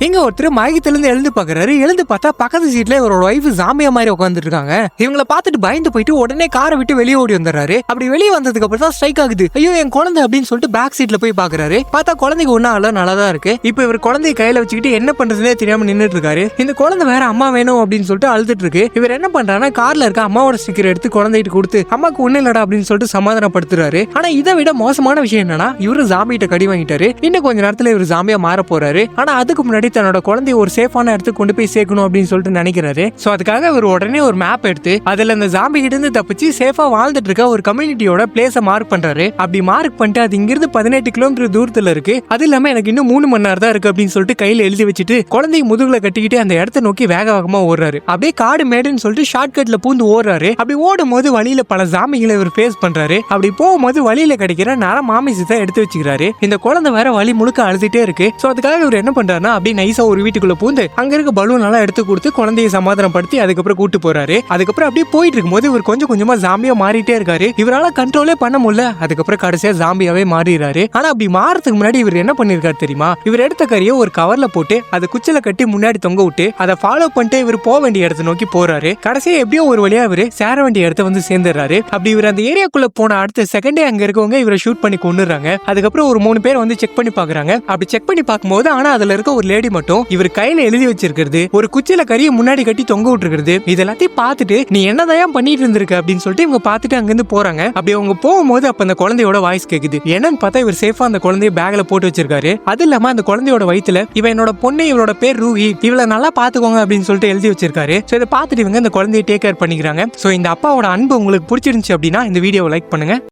இங்க ஒருத்தர் மயக்கத்துல இருந்து எழுந்து பாக்குறாரு. எழுந்து பார்த்தா பக்கத்து சீட்ல இவரோட ஒய்ஃப் ஜாம்பியா மாதிரி உட்காந்துட்டு இருக்காங்க. இவங்கள பார்த்துட்டு பயந்து போயிட்டு உடனே காரை விட்டு வெளியே ஓடி வந்துடுறாரு. அப்படி வெளியே வந்ததுக்கு அப்புறம் தான் ஸ்ட்ரைக் ஆகுது. ஐயோ என் குழந்தை அப்படின்னு சொல்லிட்டு பேக் சீட்ல போய் பாக்குறாரு. பார்த்தா குழந்தைக்கு ஒன்னும் ஆகல, நல்லா தான் இருக்கு. இப்போ இவர் குழந்தைய கையில வச்சுக்கிட்டு என்ன பண்றதுனே தெரியாம நின்னுட்டு இருக்காரு. இந்த குழந்தை வேற அம்மா வேணும் அப்படின்னு சொல்லிட்டு அழுதுட்டு இருக்கு. இவர் என்ன பண்றாருன்னா கார்ல இருக்க அம்மாவோட ஸ்டிக்கர் எடுத்து குழந்தைகிட்ட கொடுத்து அம்மாக்கு ஒண்ணு இல்லடா அப்படின்னு சொல்லிட்டு சமாதானப்படுத்துறாரு. ஆனா இதை விட மோசமான விஷயம் என்னன்னா இவரு ஜாம்பிட்ட கடி வாங்கிட்டாரு. இன்னும் கொஞ்ச நேரத்துல இவர் ஜாம்பியா மாற போறாரு. ஆனா அதுக்கு முன்னாடி தன்னோட குழந்தைய ஒரு சேஃபான இடத்துக்கு கொண்டு போய் சேர்க்கணும் அப்படின்னு சொல்லிட்டு நினைக்கிறாரு. சோ அதுக்காக இவர் உடனே ஒரு மேப் எடுத்து அதுல அந்த ஜாம்பி கிட்ட இருந்து தப்பிச்சு சேஃபா வாழ்ந்துட்டு இருக்க ஒரு கம்யூனிட்டியோட பிளேஸ மார்க் பண்றாரு. அப்படி மார்க் பண்ணிட்டு அது இங்கிருந்து 18 கிலோமீட்டர் தூரத்துல இருக்கு. அது இல்லாம எனக்கு இன்னும் 3 மணி நேரம் தான் இருக்கு அப்படின்னு சொல்லிட்டு கையில எழுதி வச்சுட்டு குழந்தைய முதுகுல கட்டிக்கிட்டு அந்த இடத்தை நோக்கி வேக வேகமா ஓடுறாரு. அப்படியே காடு மேடுன்னு சொல்லிட்டு ஷார்ட் கட்ல பூந்து ஓடுறாரு. அப்படி ஓடும் போது வழியில பல ஜாம்பிகளை இவர் ஃபேஸ் பண்றாரு. அப்படி போகும்போது வழியில கிடைக்கிற நர மாமிசத்தை எடுத்து வச்சுக்கிறாரு. இந்த குழந்தை வேற வழி முழுக்க அழுதுட்டே இருக்கு. சோ அதுக்காக இவர் என்ன பண்றாருன்னா அப்படியே நைஸா ஒரு வீட்டுக்குள்ள பூந்து அங்க இருக்க பலூன் எல்லாம் எடுத்து கொடுத்து குழந்தைய சமாதானப்படுத்தி அதுக்கப்புறம் கூட்டு போறாரு. அதுக்கப்புறம் அப்படியே போயிட்டு இருக்கும்போது இவர் கொஞ்சம் கொஞ்சமா ஜாம்பியா மாறிட்டே இருக்காரு. இவரால கண்ட்ரோலே பண்ண முடியல. அதுக்கப்புறம் கடைசியா ஜாம்பியாவே மாறிடுறாரு. ஆனா அப்படி மாறதுக்கு முன்னாடி இவர் என்ன பண்ணிருக்காரு தெரியுமா? இவர் எடுத்த கறியை ஒரு கவர்ல போட்டு அதை குச்சில கட்டி முன்னாடி தொங்க விட்டு அதை ஃபாலோ பண்ணிட்டு இவர் போக வேண்டிய இடத்தை நோக்கி போறாரு. கடைசியா எப்படியோ ஒரு வழியா இவரு சேர வேண்டிய இடத்த வந்து சேர்ந்துடுறாரு. அப்படி இவர் அந்த ஏரியாக்குள்ள போன அடுத்த செகண்டே அங்க இருக்கவங்க இவரை ஷூட் பண்ணி கொண்டுறாங்க. அதுக்கப்புறம் ஒரு 3 பேர் வந்து செக் பண்ணி பாக்குறாங்க. அப்படி செக் பண்ணி பார்க்கும்போது ஆனா அதுல இருக்க ஒரு லேடி மட்டும் இவர் கையில எழுதி வச்சிருக்கிறது ஒரு குச்சில கறியை முன்னாடி கட்டி தொங்க விட்டுருக்கிறது இதெல்லாத்தையும் பார்த்துட்டு நீ என்னதான் பண்ணிட்டு இருந்திருக்க அப்படின்னு சொல்லிட்டு இவங்க பார்த்துட்டு அங்கிருந்து போறாங்க. அப்படி அவங்க போகும்போது அப்ப அந்த குழந்தையோட வாய்ஸ் கேக்குது. என்னன்னு பார்த்தா இவர் சேஃபா அந்த குழந்தைய பேக்ல போட்டு வச்சிருக்காரு. அது இல்லாம அந்த குழந்தையோட வயித்துல இவன் என்னோட பொண்ணு, இவளோட பேர் ரூஹி, இவளை நல்லா பாத்துக்கோங்க அப்படின்னு சொல்லிட்டு எழுதி வச்சிருக்காரு. சோ இதை பார்த்துட்டு இவங்க இந்த குழந்தைய டேக் கேர் பண்ணிக்கிறாங்க. சோ இந்த அப்பாவோட அன்பு உங்களுக்கு பிடிச்சிருந்துச்சு அப்படின்னா இந்த வீடியோவை லைக் பண்ணுங்க.